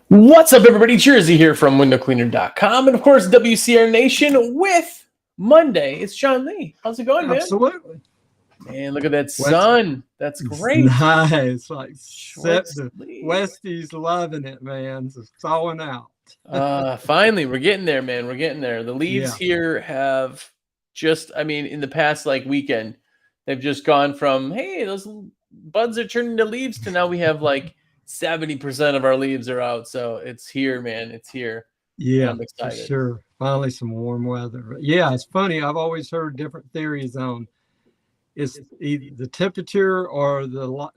What's up, everybody? Jersey here from WindowCleaner.com, and of course, WCR Nation with Monday. It's Sean Lee. How's it going, man? Absolutely. Man, look at that sun. That's great. Nice. Like Short the sleeve. Westie's loving it, man. It's thawing out. Finally, we're getting there, man. We're getting there. The leaves here have just, in the past weekend, they've just gone from, hey, those buds are turning to leaves to now we have 70% of our leaves are out. So it's here, man. It's here. Yeah, I'm excited. for sure. Finally, some warm weather. Yeah, it's funny. I've always heard different theories on it's either the temperature or the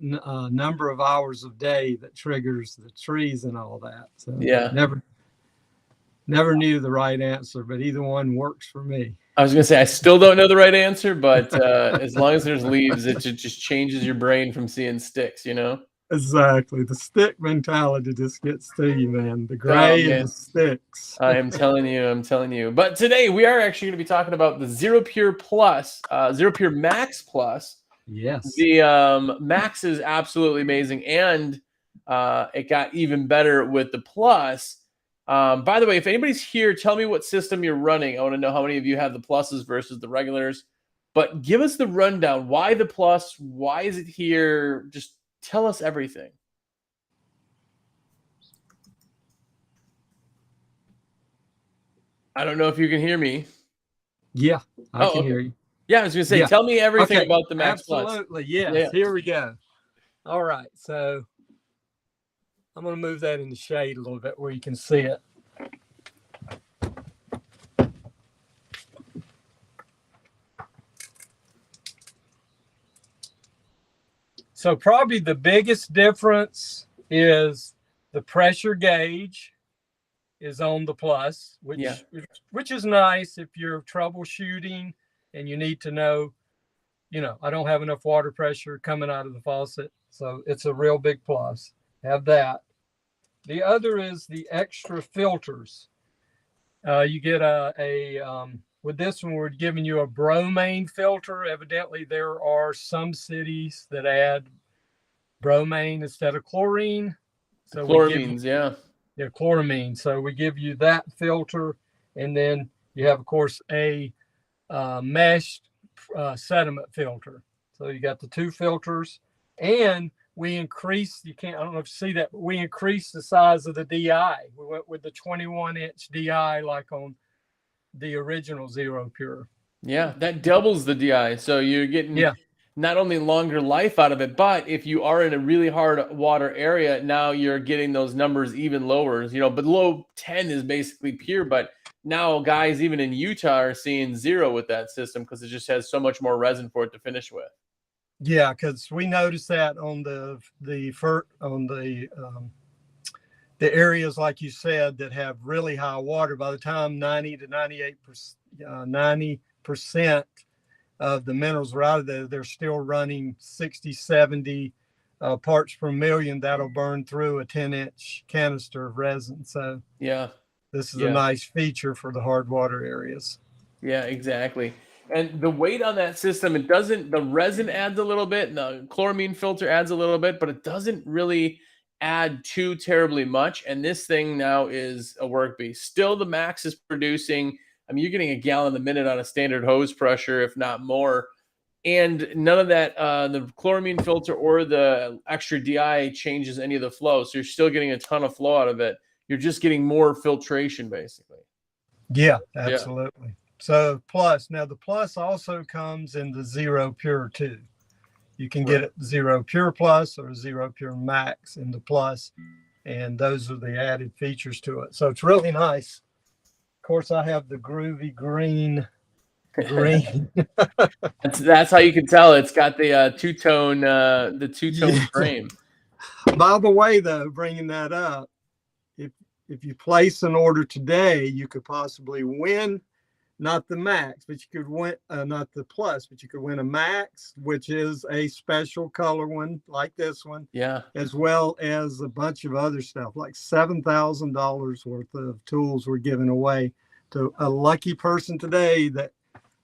number of hours of day that triggers the trees and all that. So yeah, never knew the right answer, but either one works for me. I was gonna say I still don't know the right answer, but as long as there's leaves, it just changes your brain from seeing sticks, Exactly. The stick mentality just gets to you, man. The gray and the sticks. I am telling you. But today we are actually going to be talking about the Xero Pure Plus, Xero Pure Max Plus. Yes. The Max is absolutely amazing, and it got even better with the Plus. By the way, if anybody's here, tell me what system you're running. I want to know how many of you have the Pluses versus the regulars. But give us the rundown. Why the Plus? Why is it here? Just tell us everything. I don't know if you can hear me. Yeah, I can hear you. Yeah, I was going to say, tell me everything about the Max Plus. Absolutely, yes. Yeah. Here we go. All right, so I'm going to move that in the shade a little bit where you can see it. So probably the biggest difference is the pressure gauge is on the Plus, which is nice if you're troubleshooting and you need to know, I don't have enough water pressure coming out of the faucet. So it's a real big plus. Have that. The other is the extra filters. You get with this one, we're giving you a bromine filter. Evidently, there are some cities that add bromine instead of chlorine. So chloramines, Yeah, chloramine. So we give you that filter, and then you have, of course, a meshed sediment filter. So you got the two filters, and we increase. I don't know if you see that, but we increased the size of the DI. We went with the 21-inch DI like on the original Xero Pure. Yeah, that doubles the DI. So you're getting not only longer life out of it, but if you are in a really hard water area, now you're getting those numbers even lower. Below 10 is basically pure, but now guys even in Utah are seeing 0 with that system because it just has so much more resin for it to finish with. Yeah, because we noticed that on the areas, like you said, that have really high water. By the time 90 to 90% of the minerals are out of there, they're still running 60, 70 parts per million. That'll burn through a 10-inch canister of resin. So this is a nice feature for the hard water areas. Yeah, exactly. And the weight on that system, the resin adds a little bit, and the chloramine filter adds a little bit, but it doesn't really add too terribly much. And this thing now is a work beast. Still, the Max is producing, you're getting a gallon a minute on a standard hose pressure, if not more. And none of that, the chloramine filter or the extra DI changes any of the flow. So you're still getting a ton of flow out of it. You're just getting more filtration, basically. Yeah, absolutely. Yeah. So the Plus also comes in the Xero Pure too. You can get it Xero Pure Plus or Xero Pure Max in the Plus, and those are the added features to it. So it's really nice. Of course, I have the groovy green. That's how you can tell it's got the two-tone frame. By the way, though, bringing that up, if you place an order today, you could possibly win. Not the Max, but you could win, not the Plus, but you could win a Max, which is a special color one like this one. Yeah. As well as a bunch of other stuff, like $7,000 worth of tools were given away to a lucky person today that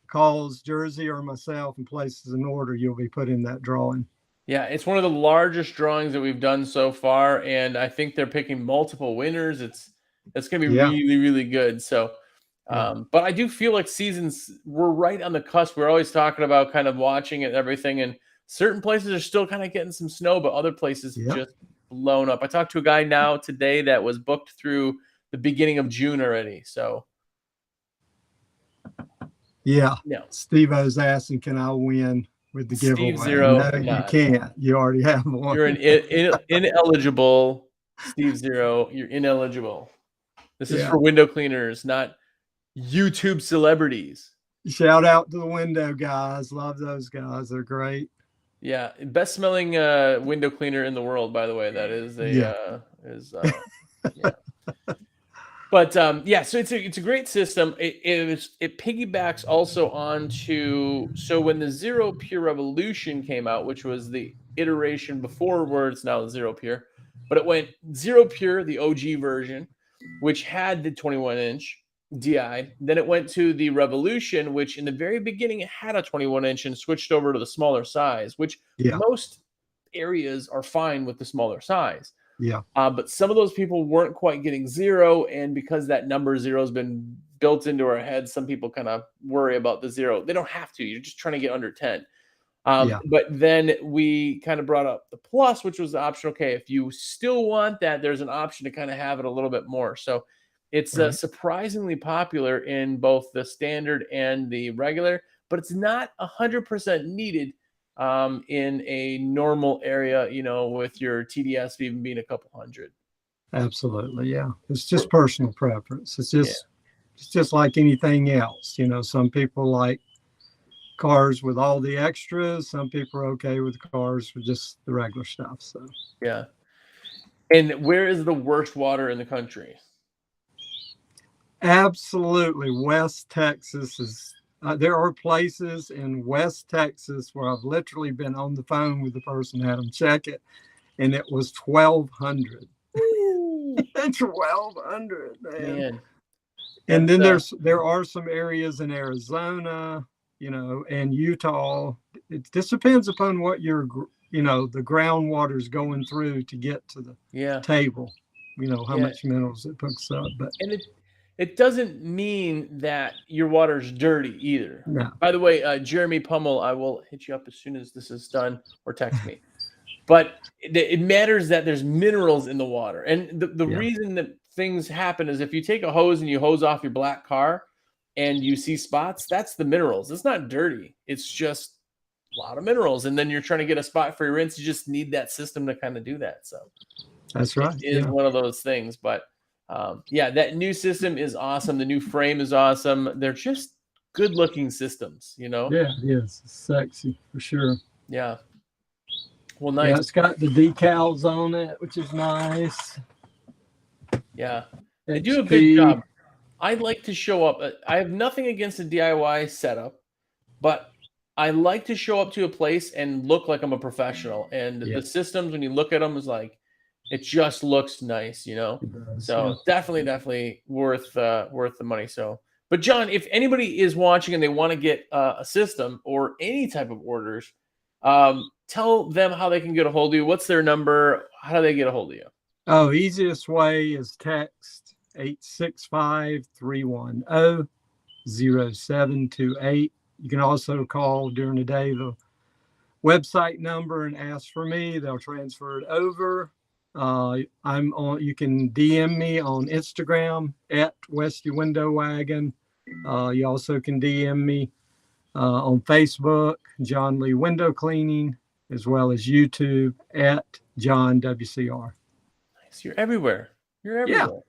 calls Jersey or myself and places an order. You'll be put in that drawing. Yeah, it's one of the largest drawings that we've done so far, and I think they're picking multiple winners. It's going to be Yeah. really, really good. So, Yeah. but I do feel like seasons we're right on the cusp. We're always talking about kind of watching it and everything, and certain places are still kind of getting some snow, but other places have Yeah. just blown up. I talked to a guy now today that was booked through the beginning of June already. So, Yeah. no, Steve O's asking, can I win with the Steve giveaway? Xero No, you cannot. can't. You already have one. You're an ineligible Steve Xero. You're ineligible. This is Yeah. for window cleaners, not YouTube celebrities. Shout out to the window guys. Love those guys. They're great. Yeah, best smelling window cleaner in the world, by the way. That is Yeah. yeah. But yeah, so it's a great system. It piggybacks also onto, so when the Zero Pure Revolution came out, which was the iteration before where it's now the Zero Pure, but it went Zero Pure, the OG version, which had the 21-inch DI. Then it went to the Revolution, which in the very beginning it had a 21-inch and switched over to the smaller size, which Yeah. most areas are fine with the smaller size. Yeah. But some of those people weren't quite getting zero, and because that number zero has been built into our heads, some people kind of worry about the zero. They don't have to. You're just trying to get under 10. Yeah. But then we kind of brought up the plus, which was the option. Okay, if you still want that, there's an option to kind of have it a little bit more. So it's Right. surprisingly popular in both the standard and the regular, but it's not 100% needed in a normal area, with your TDS even being a couple hundred. Absolutely. Yeah. It's just personal preference. It's Yeah. just like anything else. Some people like cars with all the extras. Some people are okay with cars with just the regular stuff. So Yeah. And where is the worst water in the country? absolutely, West Texas is. There are places in West Texas where I've literally been on the phone with the person that had them check it, and it was 1,200. 1,200, man. And then there are some areas in Arizona, and Utah. It just depends upon what the groundwater is going through to get to the table. How much minerals it picks up, but it doesn't mean that your water's dirty either. No. By the way, Jeremy Pummel, I will hit you up as soon as this is done, or text me. But it matters that there's minerals in the water. And the reason that things happen is if you take a hose and you hose off your black car and you see spots, that's the minerals. It's not dirty. It's just a lot of minerals. And then you're trying to get a spot for your rinse. You just need that system to kind of do that. So that's right. It is one of those things. But that new system is awesome. The new frame is awesome. They're just good looking systems, Yeah, it is. It's sexy for sure. Yeah. Well, nice. Yeah, it's got the decals on it, which is nice. Yeah. They do a good job. I like to show up. I have nothing against a DIY setup, but I like to show up to a place and look like I'm a professional. And the systems, when you look at them, is like, it just looks nice, So definitely worth the money. So, but John, if anybody is watching and they want to get a system or any type of orders, tell them how they can get a hold of you. What's their number? How do they get a hold of you? Oh, easiest way is text 865-310-0728. You can also call during the day the website number and ask for me. They'll transfer it over. I'm on. You can DM me on Instagram at Westy Window Wagon. You also can DM me on Facebook, John Lee Window Cleaning, as well as YouTube at John WCR. Nice. You're everywhere. You're everywhere. Yeah.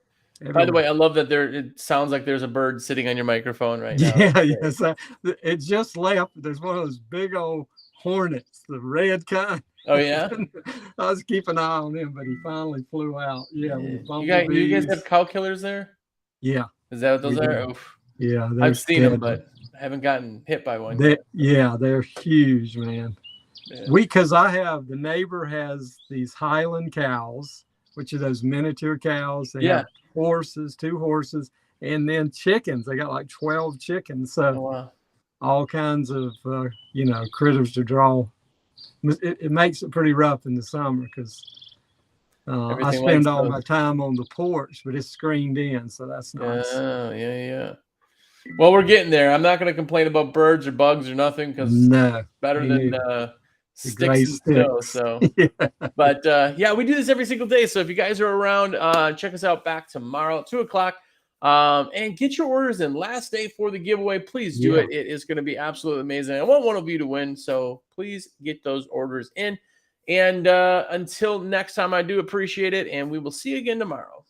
Everywhere. By the way, I love that it sounds like there's a bird sitting on your microphone right now. Yeah, yes. It just left. There's one of those big old hornets, the red kind. Oh, yeah? I was keeping an eye on him, but he finally flew out. Yeah. You guys have cow killers there? Yeah. Is that what those are? Oof. Yeah. I've seen them, but I haven't gotten hit by one. They're huge, man. Yeah. Because the neighbor has these Highland cows, which are those miniature cows. They have two horses, and then chickens. They got like 12 chickens. So all kinds of, critters to draw it makes it pretty rough in the summer because I Everything spend lights all up. my time on the porch, but it's screened in, so that's nice. Oh, yeah. Well, we're getting there. I'm not going to complain about birds or bugs or nothing because No, better me than neither. The sticks gray and snow. sticks. So, Yeah. but yeah, we do this every single day. So if you guys are around, check us out back tomorrow at 2:00. And get your orders in. Last day for the giveaway. Please do Yeah. it. It is going to be absolutely amazing. I want one of you to win. So please get those orders in. And until next time, I do appreciate it. And we will see you again tomorrow.